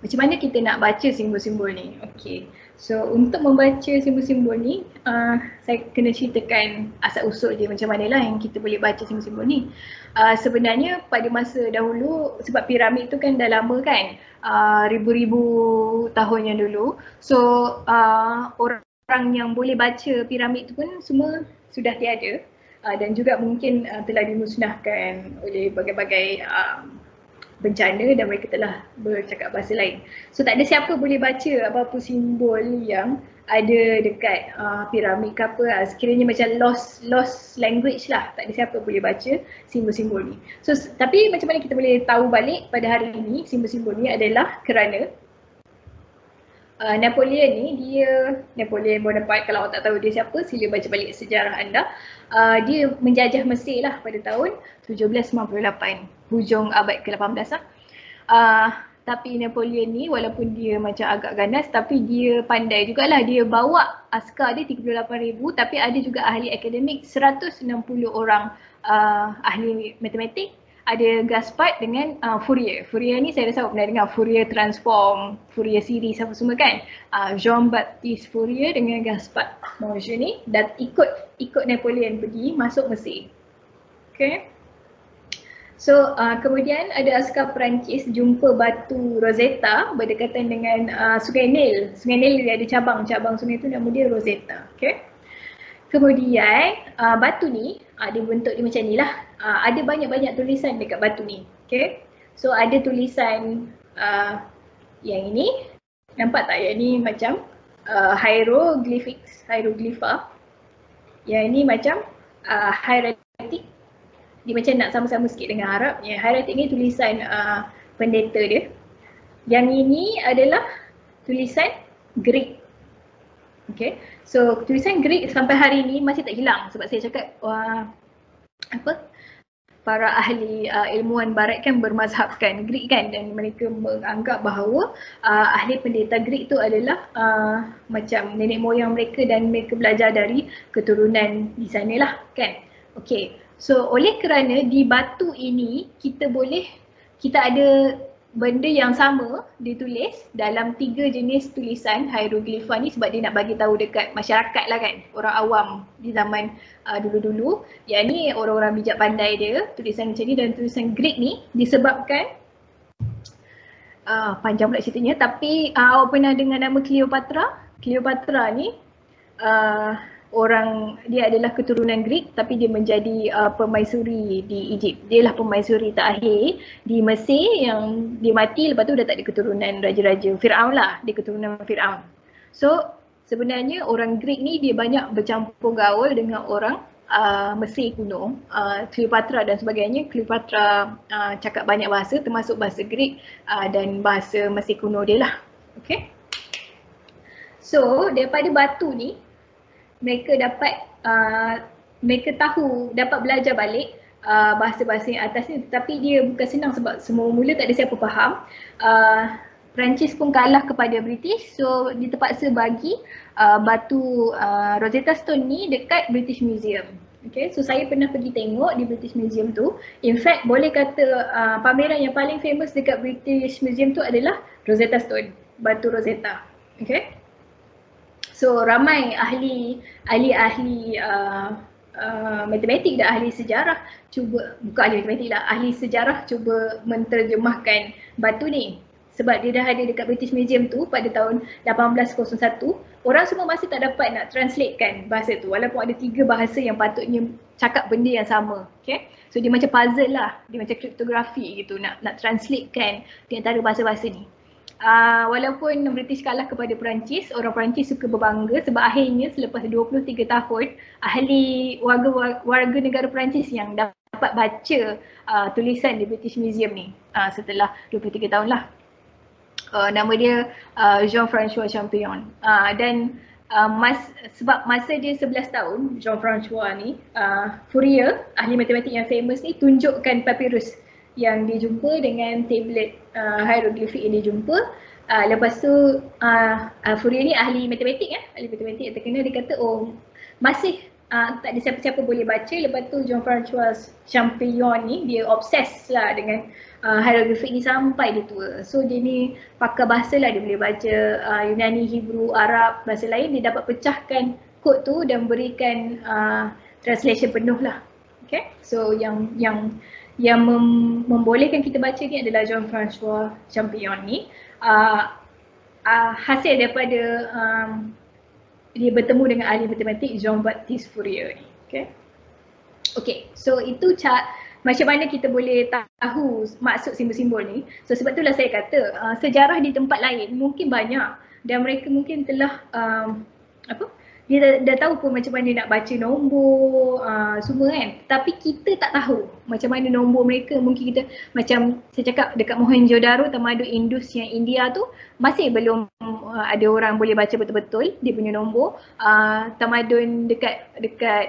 Macam mana kita nak baca simbol-simbol ni? Okay. So untuk membaca simbol-simbol ni, saya kena ceritakan asal usul dia macam mana lah yang kita boleh baca simbol-simbol ni. Sebenarnya pada masa dahulu, sebab piramid tu kan dah lama kan, ribu-ribu tahun yang dulu. So orang yang boleh baca piramid tu pun semua sudah tiada. Dan juga mungkin telah dimusnahkan oleh berbagai bencana dan mereka telah bercakap bahasa lain. So tak ada siapa boleh baca apa-apa simbol yang ada dekat piramid ke apa. Sekiranya macam lost language lah. Tak ada siapa boleh baca simbol-simbol ni. So tapi macam mana kita boleh tahu balik pada hari ini simbol-simbol ni adalah kerana Napoleon ni, Napoleon Bonaparte, kalau awak tak tahu dia siapa, sila baca balik sejarah anda. Dia menjajah Mesir lah pada tahun 1798, hujung abad ke-18 lah. Tapi Napoleon ni walaupun dia macam agak ganas, tapi dia pandai jugalah. Dia bawa askar dia 38,000, tapi ada juga ahli akademik 160 orang ahli matematik. Ada Gaspard dengan Fourier. Fourier ni saya rasa awak pernah dengar Fourier transform, Fourier series apa semua kan. Jean-Baptiste Fourier dengan Gaspard Monge ni dan ikut Napoleon pergi masuk Mesir. Okay. So kemudian ada askar Perancis jumpa batu Rosetta berdekatan dengan Sungai Nil. Sungai Nil dia ada cabang sungai tu nama dia Rosetta. Okay. Kemudian batu ni dia bentuk dia macam ni lah. Ada banyak-banyak tulisan dekat batu ni. Okay. So ada tulisan yang ini. Nampak tak? Yang ni macam hieroglypha. Yang ini macam hieratic. Dia macam nak sama-sama sikit dengan Arab. Yang hieratic ni tulisan pendeta dia. Yang ini adalah tulisan Greek. Okay. So tulisan Greek sampai hari ni masih tak hilang sebab saya cakap para ahli ilmuwan barat kan bermazhabkan Greek kan, dan mereka menganggap bahawa ahli pendeta Greek tu adalah macam nenek moyang mereka dan mereka belajar dari keturunan di sana lah kan. Okay. So oleh kerana di batu ini kita ada benda yang sama ditulis dalam 3 jenis tulisan hieroglifa ni sebab dia nak bagi tahu dekat masyarakat lah kan, orang awam di zaman dulu-dulu. Yang ni orang-orang bijak pandai dia tulisan macam ni, dan tulisan Greek ni disebabkan panjang pula ceritanya, tapi awak pernah dengar nama Cleopatra? Cleopatra ni dia adalah keturunan Greek tapi dia menjadi permaisuri di Egypt. Dia lah permaisuri terakhir di Mesir yang dia mati, lepas tu dah tak ada keturunan raja-raja. Firaun lah, dia keturunan Firaun. So sebenarnya orang Greek ni dia banyak bercampur gaul dengan orang Mesir kuno, Cleopatra dan sebagainya. Cleopatra cakap banyak bahasa termasuk bahasa Greek dan bahasa Mesir kuno dia lah. Okay. So daripada batu ni mereka dapat dapat belajar balik bahasa-bahasa yang atas ni, tetapi dia bukan senang sebab semua mula tak ada siapa faham. Perancis pun kalah kepada British, so dia terpaksa bagi batu Rosetta Stone ni dekat British Museum. Okay, so saya pernah pergi tengok di British Museum tu. In fact, boleh kata pameran yang paling famous dekat British Museum tu adalah Rosetta Stone, batu Rosetta. Okay. So ramai ahli matematik dan ahli sejarah bukan ahli matematik lah, ahli sejarah cuba menterjemahkan batu ni. Sebab dia dah ada dekat British Museum tu pada tahun 1801, orang semua masih tak dapat nak translatekan bahasa tu walaupun ada 3 bahasa yang patutnya cakap benda yang sama. Okay? So dia macam puzzle lah, dia macam kriptografi gitu, nak translatekan di antara bahasa-bahasa ni. Walaupun British kalah kepada Perancis, orang Perancis suka berbangga sebab akhirnya selepas 23 tahun ahli warga negara Perancis yang dapat baca tulisan di British Museum ni setelah 23 tahun lah. Nama dia Jean-François Champollion. Dan sebab masa dia 11 tahun, Jean-François ni, Fourier, ahli matematik yang famous ni, tunjukkan papyrus yang dia jumpa dengan tablet hieroglifik yang dia jumpa. Lepas tu Fourier ni ahli matematik yang terkenal, dia kata masih tak ada siapa-siapa boleh baca. Lepas tu Jean-François Champollion ni dia obses lah dengan hieroglifik ni sampai dia tua. So dia ni pakar bahasa lah, dia boleh baca Yunani, Hebrew, Arab, bahasa lain. Dia dapat pecahkan kod tu dan berikan translation penuh lah. Okay, so yang membolehkan kita baca ni adalah Jean-François Champollion ni. Hasil daripada dia bertemu dengan ahli matematik Jean-Baptiste Fourier ni. Okay, so itu macam mana kita boleh tahu maksud simbol-simbol ni. So sebab itulah saya kata sejarah di tempat lain mungkin banyak dan mereka mungkin telah dia dah tahu pun macam mana nak baca nombor semua kan. Tapi kita tak tahu macam mana nombor mereka. Mungkin kita macam saya cakap dekat Mohenjo-daro, tamadun Indus yang India tu masih belum ada orang boleh baca betul-betul dia punya nombor. Tamadun dekat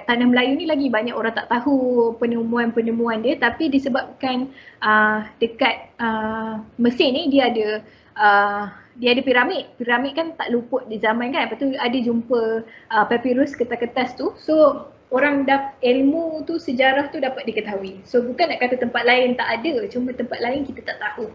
Tanah Melayu ni lagi banyak orang tak tahu penemuan-penemuan dia, tapi disebabkan dekat Mesir ni dia ada piramid kan tak luput di zaman kan. Lepas tu ada jumpa papyrus, kertas-kertas tu. So orang ilmu tu, sejarah tu dapat diketahui. So bukan nak kata tempat lain tak ada, cuma tempat lain kita tak tahu.